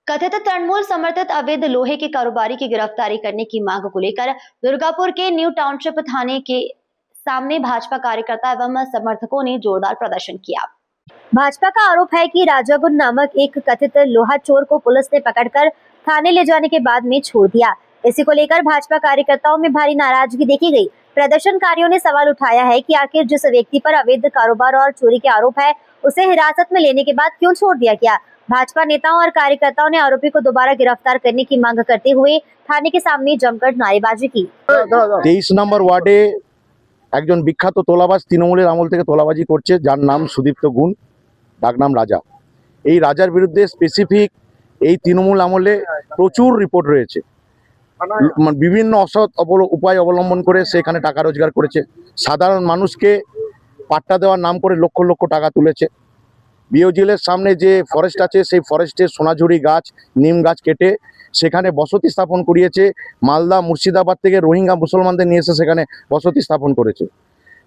कथित तृणमूल समर्थित अवैध लोहे के कारोबारी की गिरफ्तारी करने की मांग को लेकर दुर्गापुर के न्यू टाउनशिप थाने के सामने भाजपा कार्यकर्ता एवं समर्थकों ने जोरदार प्रदर्शन किया। भाजपा का आरोप है कि राजागुन नामक एक कथित लोहा चोर को पुलिस ने पकड़कर थाने ले जाने के बाद में छोड़ दिया। इसी को लेकर भाजपा कार्यकर्ताओं में भारी नाराजगी देखी गई। प्रदर्शनकारियों ने सवाल उठाया है कि आखिर जिस व्यक्ति पर अवैध कारोबार और चोरी के आरोप है, उसे हिरासत में लेने के बाद क्यों छोड़ दिया गया। भाजपा नेताओं और कार्यकर्ताओं ने आरोपी को दोबारा गिरफ्तार करने की मांग करते हुए थाने के सामने जमकर नारेबाजी की। 23 নম্বর ওয়ার্ডে একজন বিখ্যাত তোলাবাজ তৃণমূলের আমল থেকে তোলাবাজি করছে, যার নাম সুদীপ্ত গুণ, ডাকনাম রাজা। এই রাজার বিরুদ্ধে স্পেসিফিক এই তৃণমূল আমলে প্রচুর রিপোর্ট রয়েছে। বিভিন্ন অসৎ উপায় অবলম্বন করে সেখানে টাকা রোজগার করেছে। সাধারণ মানুষকে পাট্টা দেওয়ার নাম করে লক্ষ লক্ষ টাকা তুলেছে। বিওজিএলের সামনে যে ফরেস্ট আছে সেই ফরেস্টের সোনাঝুরি গাছ, নিম গাছ কেটে সেখানে বসতি স্থাপন করিয়েছে। মালদা, মুর্শিদাবাদ থেকে রোহিঙ্গা মুসলমানদের নিয়ে এসে সেখানে বসতি স্থাপন করেছে।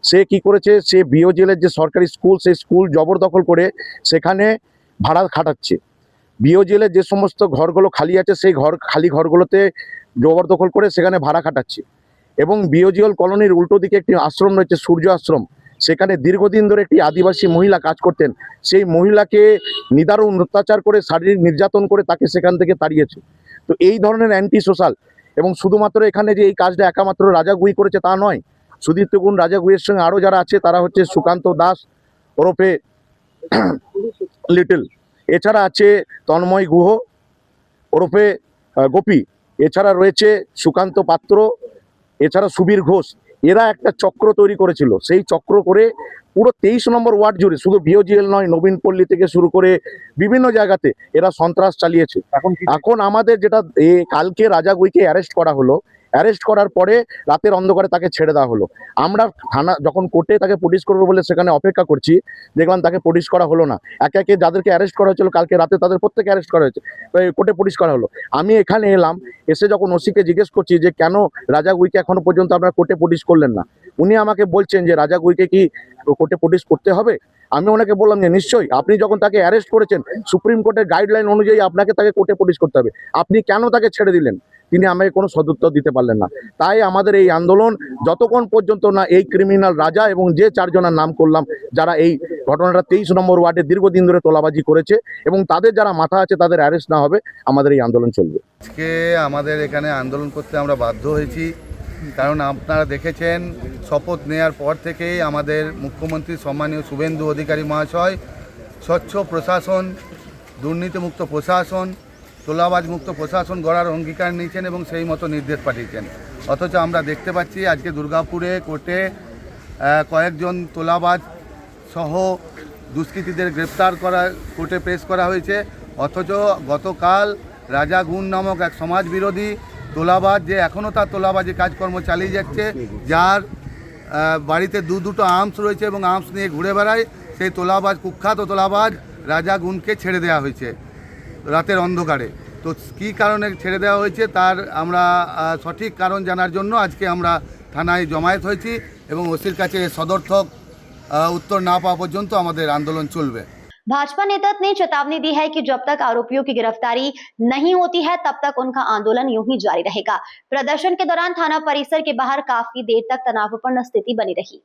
সে কি করেছে, সে বিওজিএলের যে সরকারি স্কুল, সেই স্কুল জবরদখল করে সেখানে ভাড়া খাটাচ্ছে। বিওজিএলের যে সমস্ত ঘরগুলো খালি আছে সেই খালি ঘরগুলোতে জবরদখল করে সেখানে ভাড়া খাটাচ্ছে। এবং বিওজিএল কলোনির উল্টো দিকে একটি আশ্রম রয়েছে, সূর্য আশ্রম। সেখানে দীর্ঘদিন ধরে একটি আদিবাসী মহিলা কাজ করতেন। সেই মহিলাকে নিদারুণ অত্যাচার করে, শারীরিক নির্যাতন করে তাকে সেখান থেকে তাড়িয়েছে। তো এই ধরনের অ্যান্টি সোশ্যাল, এবং শুধুমাত্র এখানে যে এই কাজটা একামাত্র রাজা গুই করেছে তা নয়। সুদীপ্ত গুণ, রাজা গুইয়ের সঙ্গে আরও যারা আছে তারা হচ্ছে সুকান্ত দাস ওরফে লিটল, এছাড়া আছে তন্ময় গুহ ওরফে গোপী, এছাড়া রয়েছে সুকান্ত পাত্র, এছাড়া সুবীর ঘোষ। এরা একটা চক্র তৈরি করেছিল। সেই চক্র করে পুরো 23 নম্বর ওয়ার্ড জুড়ে, শুধু বিওজিএল নয়, নবীনপল্লী থেকে শুরু করে বিভিন্ন জায়গাতে এরা সন্ত্রাস চালিয়েছে। এখন আমাদের যেটা কালকে রাজা গুইকে অ্যারেস্ট করা হলো, অ্যারেস্ট করার পরে রাতের অন্ধকারে তাকে ছেড়ে দেওয়া হলো। আমরা থানা যখন কোর্টে তাকে পুলিশ করবো বলে সেখানে অপেক্ষা করছি, দেখলাম তাকে পুলিশ করা হলো না। একে একে যাদেরকে অ্যারেস্ট করা হয়েছিল কালকে রাতে তাদের প্রত্যেকে অ্যারেস্ট করা হয়েছে, কোর্টে পুলিশ করা হলো। আমি এখানে এলাম, এসে যখন ওসিকে জিজ্ঞেস করছি যে কেন রাজা গুইকে এখনো পর্যন্ত আপনারা কোর্টে পুলিশ করলেন না, উনি আমাকে বলছেন যে রাজা গুইকে কি কোর্টে পুলিশ করতে হবে। আমি ওনাকে বললাম যে নিশ্চয়ই, আপনি যখন তাকে অ্যারেস্ট করেছেন সুপ্রিম কোর্টের গাইডলাইন অনুযায়ী আপনাকে তাকে কোর্টে পুলিশ করতে হবে। আপনি কেন তাকে ছেড়ে দিলেন? তিনি আমাকে কোনো সদুত্তর দিতে পারলেন না। তাই আমাদের এই আন্দোলন যতক্ষণ পর্যন্ত না এই ক্রিমিনাল রাজা এবং যে চারজনের নাম করলাম, যারা এই ঘটনাটা 23 নম্বর ওয়ার্ডে দীর্ঘদিন ধরে তোলাবাজি করেছে, এবং তাদের যারা মাথা আছে তাদের অ্যারেস্ট না হবে, আমাদের এই আন্দোলন চলবে। আজকে আমাদের এখানে আন্দোলন করতে আমরা বাধ্য হয়েছি, কারণ আপনারা দেখেছেন শপথ নেওয়ার পর থেকেই আমাদের মুখ্যমন্ত্রী সম্মানীয় শুভেন্দু অধিকারী মহাশয় স্বচ্ছ প্রশাসন, দুর্নীতিমুক্ত প্রশাসন, তোলাবাজ মুক্ত প্রশাসন গড়ার অঙ্গীকার নিয়েছেন এবং সেই মতো নির্দেশ পাঠিয়েছেন। অথচ আমরা দেখতে পাচ্ছি আজকে দুর্গাপুরে কোর্টে কয়েকজন তোলাবাজ সহ দুষ্কৃতীদের গ্রেপ্তার করা, কোর্টে পেশ করা হয়েছে। অথচ গতকাল রাজা গুণ নামক এক সমাজ বিরোধী তোলাবাজ, যে এখনও তার তোলাবাজি কাজকর্ম চালিয়ে যাচ্ছে, যার বাড়িতে দুটো আর্মস রয়েছে এবং আর্মস নিয়ে ঘুরে বেড়ায়, সেই তোলাবাজ, কুখ্যাত তোলাবাজ রাজা গুণকে ছেড়ে দেওয়া হয়েছে রাতের অন্ধকারে। তো কী কারণে ছেড়ে দেওয়া হয়েছে তার আমরা সঠিক কারণ জানার জন্য আজকে আমরা থানায় জমায়েত হয়েছি, এবং ওসির কাছে সদর্থক उत्तर ना पाওয়া পর্যন্ত আমাদের আন্দোলন চলবে। भाजपा नेता ने चेतावनी दी है कि जब तक आरोपियों की गिरफ्तारी नहीं होती है तब तक उनका आंदोलन यूं ही जारी रहेगा। प्रदर्शन के दौरान थाना परिसर के बाहर काफी देर तक तनावपूर्ण स्थिति बनी रही।